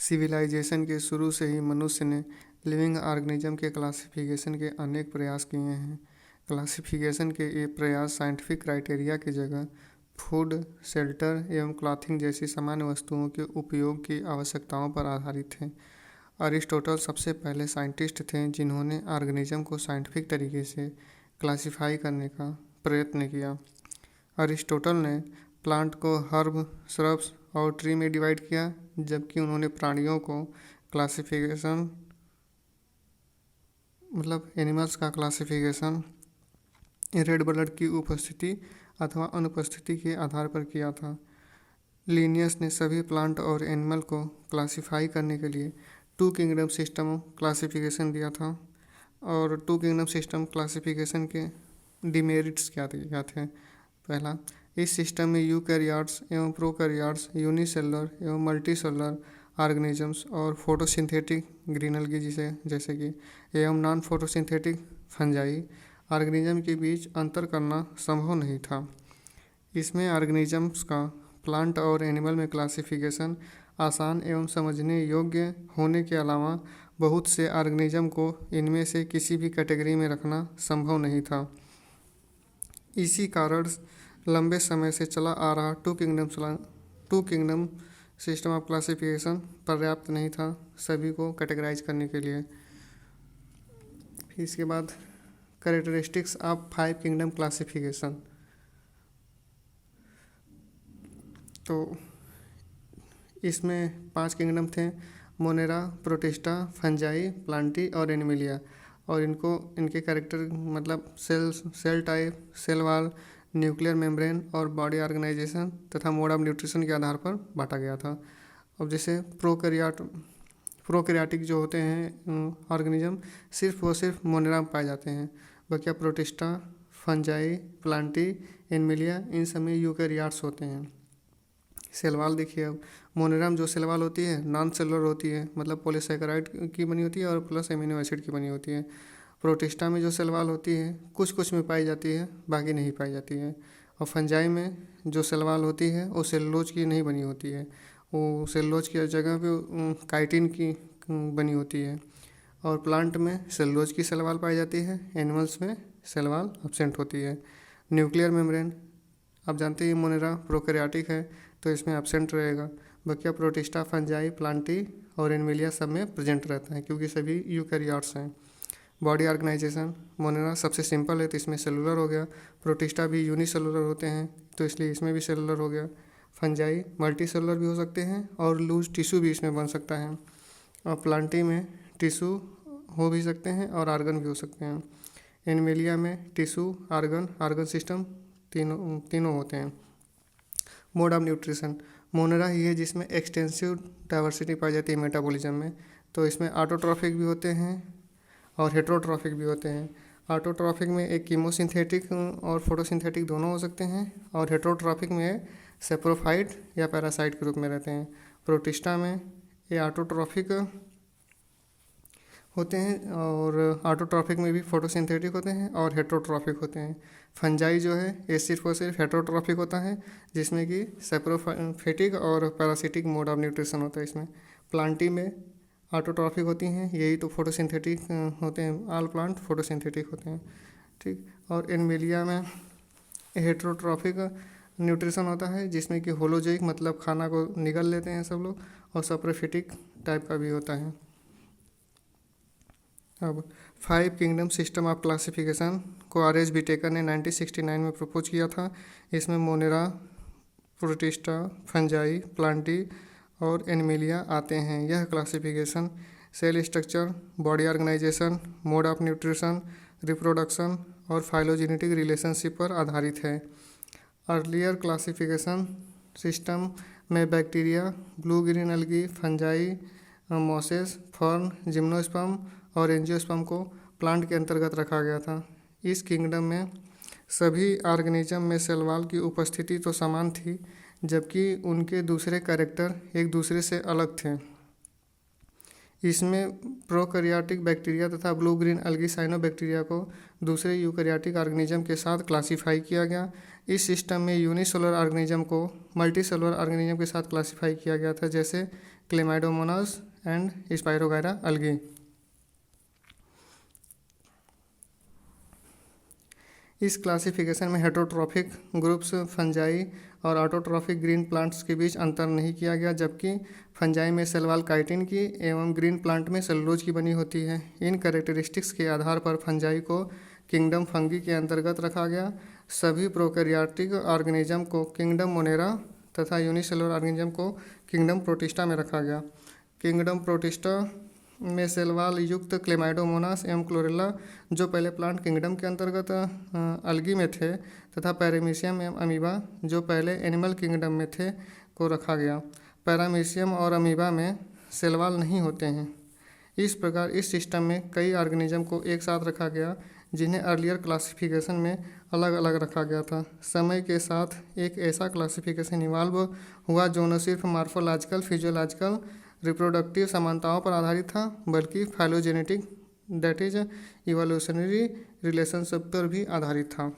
Civilisation के शुरू से ही मनुष्य ने लिविंग ऑर्गेनिज्म के क्लासिफिकेशन के अनेक प्रयास किए हैं। क्लासिफिकेशन के ये प्रयास साइंटिफिक क्राइटेरिया की जगह फूड, शेल्टर एवं क्लॉथिंग जैसी सामान्य वस्तुओं के उपयोग की आवश्यकताओं पर आधारित थे। अरिस्टोटल सबसे पहले साइंटिस्ट थे जिन्होंने ऑर्गेनिज्म को साइंटिफिक तरीके से क्लासिफाई करने का प्रयत्न किया। अरिस्टोटल ने प्लांट को हर्ब, श्रब्स और ट्री में डिवाइड किया, जबकि उन्होंने प्राणियों को क्लासिफिकेशन एनिमल्स का क्लासिफिकेशन रेड ब्लड की उपस्थिति अथवा अनुपस्थिति के आधार पर किया था। लिनियस ने सभी प्लांट और एनिमल को क्लासिफाई करने के लिए टू किंगडम सिस्टम क्लासिफिकेशन दिया था। और टू किंगडम सिस्टम क्लासिफिकेशन के डिमेरिट्स क्या थे? पहला, इस सिस्टम में यूकैरियोट्स एवं प्रोकैरियोट्स, यूनिसेलुलर एवं मल्टीसेलुलर ऑर्गेनिजम्स और फोटोसिंथेटिक ग्रीन एल्गी जैसे कि एवं नॉन फोटोसिंथेटिक फंजाई ऑर्गेनिज्म के बीच अंतर करना संभव नहीं था। इसमें ऑर्गेनिजम्स का प्लांट और एनिमल में क्लासिफिकेशन आसान एवं समझने योग्य होने के अलावा बहुत से ऑर्गेनिज्म को इनमें से किसी भी कैटेगरी में रखना संभव नहीं था। इसी कारण लंबे समय से चला आ रहा two kingdom system of classification पर्याप्त नहीं था सभी को कैटेगराइज करने के लिए। फिर इसके बाद कैरेक्टरिस्टिक्स ऑफ 5 किंगडम क्लासिफिकेशन। तो इसमें 5 किंगडम थे: मोनेरा, प्रोटिस्टा, फंजाई, प्लांटी और एनिमिलिया। और इनके character cell type, cell wall, nuclear membrane और बॉडी ऑर्गेनाइजेशन तथा मोड ऑफ न्यूट्रिशन के आधार पर बांटा गया था। अब जैसे प्रोकैरियोटिक जो होते हैं ऑर्गेनिज्म सिर्फ मोनेरा में पाए जाते हैं। बाकी प्रोटिस्टा, फंजाई, प्लांटी, एनिमिलिया इन सब में यूकैरियोट्स होते हैं। सेल वॉल देखिए, अब मोनेरा में जो सेल वॉल होती है नॉन सेलुलर होती है, मतलब पॉलीसैकेराइड की बनी होती है और प्लस एमिनो एसिड की बनी होती है। प्रोटिस्टा में जो सेल वॉल होती है कुछ में पाई जाती है, बाकी नहीं पाई जाती है। और फंजाई में जो सेल वॉल होती है वो सेलुलोज की नहीं बनी होती है, वो सेलुलोज की जगह पे काइटिन की बनी होती है। और प्लांट में सेलुलोज की सेल वॉल पाई जाती है, एनिमल्स में सेल वॉल एब्सेंट होती है। न्यूक्लियर मेम्ब्रेन आप जानते हैं मोनेरा प्रोकैरियोटिक है तो इसमें एब्सेंट रहेगा। बाकी प्रोटिस्टा, फंजाई, प्लांटी और एनिमिलिया सब में प्रेजेंट रहता है क्योंकि सभी यूकैरियोट्स हैं। बॉडी ऑर्गेनाइजेशन, मोनेरा सबसे सिंपल है तो इसमें सेलुलर हो गया। प्रोटिस्टा भी यूनिसेलुलर होते हैं तो इसलिए इसमें भी सेलुलर हो गया। फंजाई मल्टी सेलुलर भी हो सकते हैं और लूज टिश्यू भी इसमें बन सकता है। और प्लांटी में टिश्यू हो भी सकते हैं और आर्गन भी हो सकते हैं। एनिमिलिया में टिश्यू, आर्गन सिस्टम तीनों होते हैं। मोड ऑफ न्यूट्रिशन, मोनेरा ही है जिसमें एक्सटेंसिव डाइवर्सिटी पाई जाती है मेटाबॉलिज्म में। तो इसमें ऑटोट्रॉफिक भी होते हैं और हेटेरोट्रॉफिक भी होते हैं। ऑटोट्रॉफिक में एक कीमोसिंथेटिक और फोटोसिंथेटिक दोनों हो सकते हैं और हेटेरोट्रॉफिक में सेप्रोफाइट या पैरासाइट के रूप में रहते हैं। प्रोटिस्टा में ये ऑटोट्रॉफिक होते हैं और ऑटोट्रॉफिक में भी फोटोसिंथेटिक होते हैं और हेटेरोट्रॉफिक होते हैं। फंजाई जो है ये सिर्फ और सिर्फ हेटेरोट्रॉफिक होता है जिसमें कि सेप्रोफाइटिक और पैरासिटिक मोड ऑफ न्यूट्रिशन होता है इसमें। प्लांटी में ऑटोट्रॉफिक होती हैं, यही तो फोटोसिंथेटिक होते हैं, ऑल प्लांट फोटोसिंथेटिक होते हैं, ठीक। और एनिमिलिया में हेटेरोट्रॉफिक न्यूट्रिशन होता है जिसमें कि होलोजोइक मतलब खाना को निगल लेते हैं सब लोग, और सप्रोफिटिक टाइप का भी होता है। अब 5 किंगडम सिस्टम ऑफ क्लासिफिकेशन को आर.एच. व्हिटेकर ने 1969 में प्रपोज किया था। इसमें मोनेरा, प्रोटिस्टा, फंजाई, प्लांटी और एनिमिलिया आते हैं। यह classification cell structure, body organisation, mode of nutrition, reproduction और फाइलोजेनेटिक रिलेशनशिप पर आधारित है। अर्लियर क्लासिफिकेशन सिस्टम में bacteria, blue green algae, fungi, mosses, fern, gymnosperm और एंजियोस्पर्म को प्लांट के अंतर्गत रखा गया था। इस किंगडम में सभी ऑर्गेनिज्म में सेल वॉल की उपस्थिति तो समान थी, जबकि उनके दूसरे कैरेक्टर एक दूसरे से अलग थे। इसमें प्रोकैरियोटिक बैक्टीरिया तथा ब्लू ग्रीन एल्गी साइनोबैक्टीरिया को दूसरे यूकैरियोटिक ऑर्गेनिज्म के साथ क्लासीफाई किया गया। इस सिस्टम में यूनिसेलुलर ऑर्गेनिज्म को मल्टीसेलुलर ऑर्गेनिज्म के साथ क्लासीफाई किया गया था, जैसे क्लेमाइडोमोनास एंड स्पाइरोगायरा अलगी। इस क्लासिफिकेशन में हेटरोट्रॉफिक ग्रुप्स फंजाई और ऑटोट्रॉफिक ग्रीन प्लांट्स के बीच अंतर नहीं किया गया, जबकि फंजाई में सेल वॉल काइटिन की एवं ग्रीन प्लांट में सेलुलोज की बनी होती है। इन कैरेक्टरिस्टिक्स के आधार पर फंजाई को किंगडम फंगी के अंतर्गत रखा गया। सभी प्रोकैरियोटिक ऑर्गेनिज्म को किंगडम मोनेरा तथा यूनिसेलुलर ऑर्गेनिज्म को किंगडम प्रोटिस्टा में रखा गया। किंगडम प्रोटिस्टा में सेल वॉल युक्त क्लेमाइडोमोनास एवं क्लोरेला, जो पहले प्लांट किंगडम के अंतर्गत अलगी में थे, तथा पैरामीशियम एवं अमीबा, जो पहले एनिमल किंगडम में थे, को रखा गया। पैरामीशियम और अमीबा में सेल वॉल नहीं होते हैं। इस प्रकार इस सिस्टम में कई ऑर्गेनिज्म को एक साथ रखा गया, जिन्हें अर्लियर क्लासिफिकेशन में अलग अलग रखा गया था। समय के साथ एक ऐसा क्लासिफिकेशन इवाल्व हुआ जो न सिर्फ मॉर्फोलॉजिकल, फिजियोलॉजिकल, रिप्रोडक्टिव समानताओं पर आधारित था, बल्कि phylogenetic that is evolutionary relationship पर भी आधारित था।